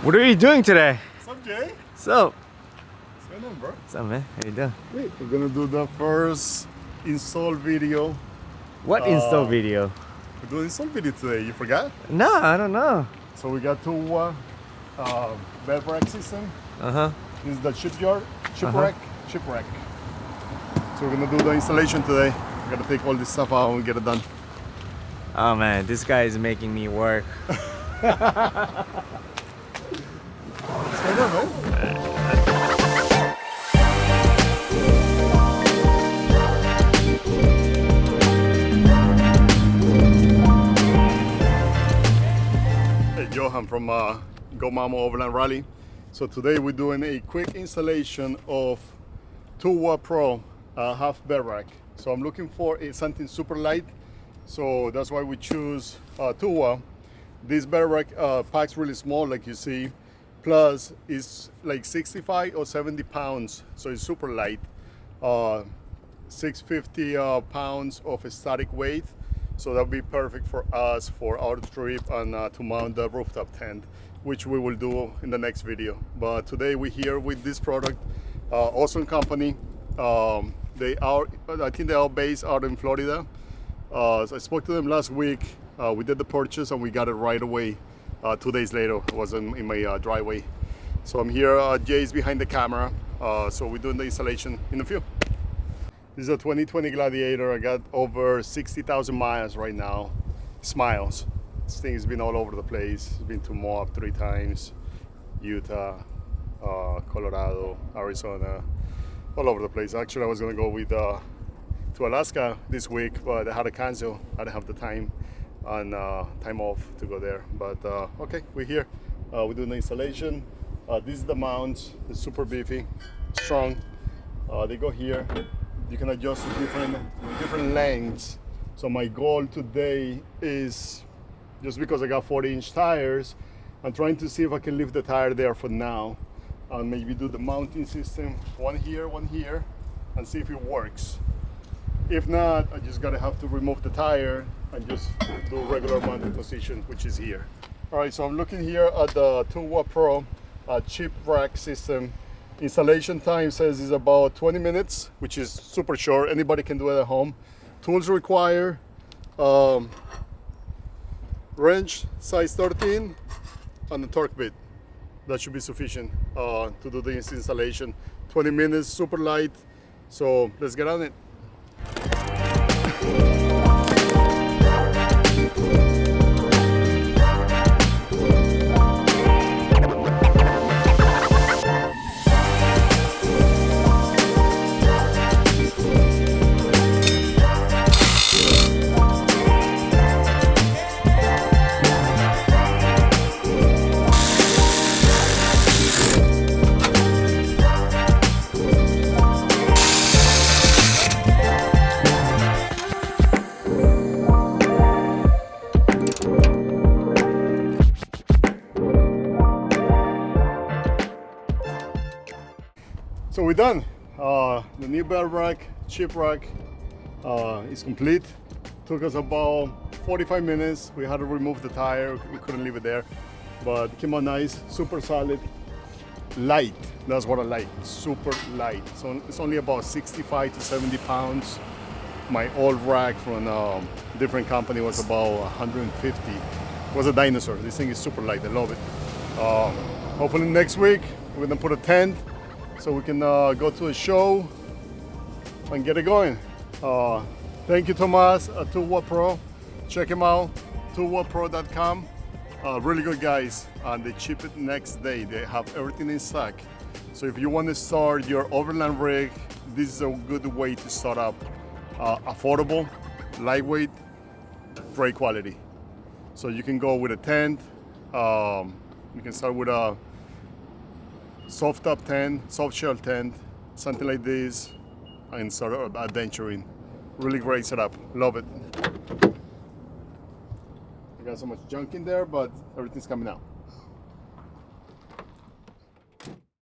What are you doing today? What's up, Jay? What's up? What's going on, bro? What's up, man? How you doing? Wait, we're gonna do the first install video. What install video? We're doing install video today. You forgot? No, I don't know. So we got Tuwa Bed Rack system. Uh-huh. This is the shipwreck. So we're gonna do the installation today. We're gonna take all this stuff out and get it done. Oh man, this guy is making me work. I don't know. Hey, Johan from Go Mama Overland Rally. So today we're doing a quick installation of Tuwa Pro half bed rack. So I'm looking for something super light. So that's why we choose Tuwa. This bed rack packs really small, like you see. Plus, it's like 65 or 70 pounds, so it's super light. 650 pounds of static weight, so that'll be perfect for us for our trip and to mount the rooftop tent, which we will do in the next video. But today we're here with this product, awesome company. They are, I think they are based out in Florida. So I spoke to them last week. We did the purchase and we got it right away. 2 days later, it was in my driveway. So I'm here, Jay's behind the camera. So we're doing the installation in a few. This is a 2020 Gladiator. I got over 60,000 miles right now. Smiles. This thing has been all over the place. It's been to Moab 3 times, Utah, Colorado, Arizona, all over the place. Actually, I was gonna go with to Alaska this week, but I had to cancel. I didn't have the time and time off to go there. But okay, we're here. We're doing the installation. This is the mounts. It's super beefy, strong. They go here. You can adjust to different lengths. So my goal today is, just because I got 40-inch tires, I'm trying to see if I can leave the tire there for now and maybe do the mounting system, one here, and see if it works. If not, I just gotta have to remove the tire and just do regular mounting position, which is here. All right, so I'm looking here at the Tuwa Pro chip rack system. Installation time says is about 20 minutes, which is super short. Anybody can do it at home. Tools require wrench size 13 and a torque bit. That should be sufficient to do this installation. 20 minutes, super light. So let's get on it. So we're done. The new bed rack, chip rack is complete. Took us about 45 minutes. We had to remove the tire. We couldn't leave it there, but it came out nice, super solid, light. That's what I like, super light. So it's only about 65 to 70 pounds. My old rack from a different company was about 150. It was a dinosaur. This thing is super light. I love it. Hopefully next week we're gonna put a tent, so we can go to a show and get it going. Thank you, Tomas at Tuwa Pro. Check him out, tuwapro.com. Really good guys, and they ship it next day. They have everything in stock. So if you want to start your overland rig, this is a good way to start up. Affordable, lightweight, great quality. So you can go with a tent. You can start with a soft top tent, soft shell tent, something like this, and start adventuring. Really great setup, love it. I got so much junk in there, but everything's coming out.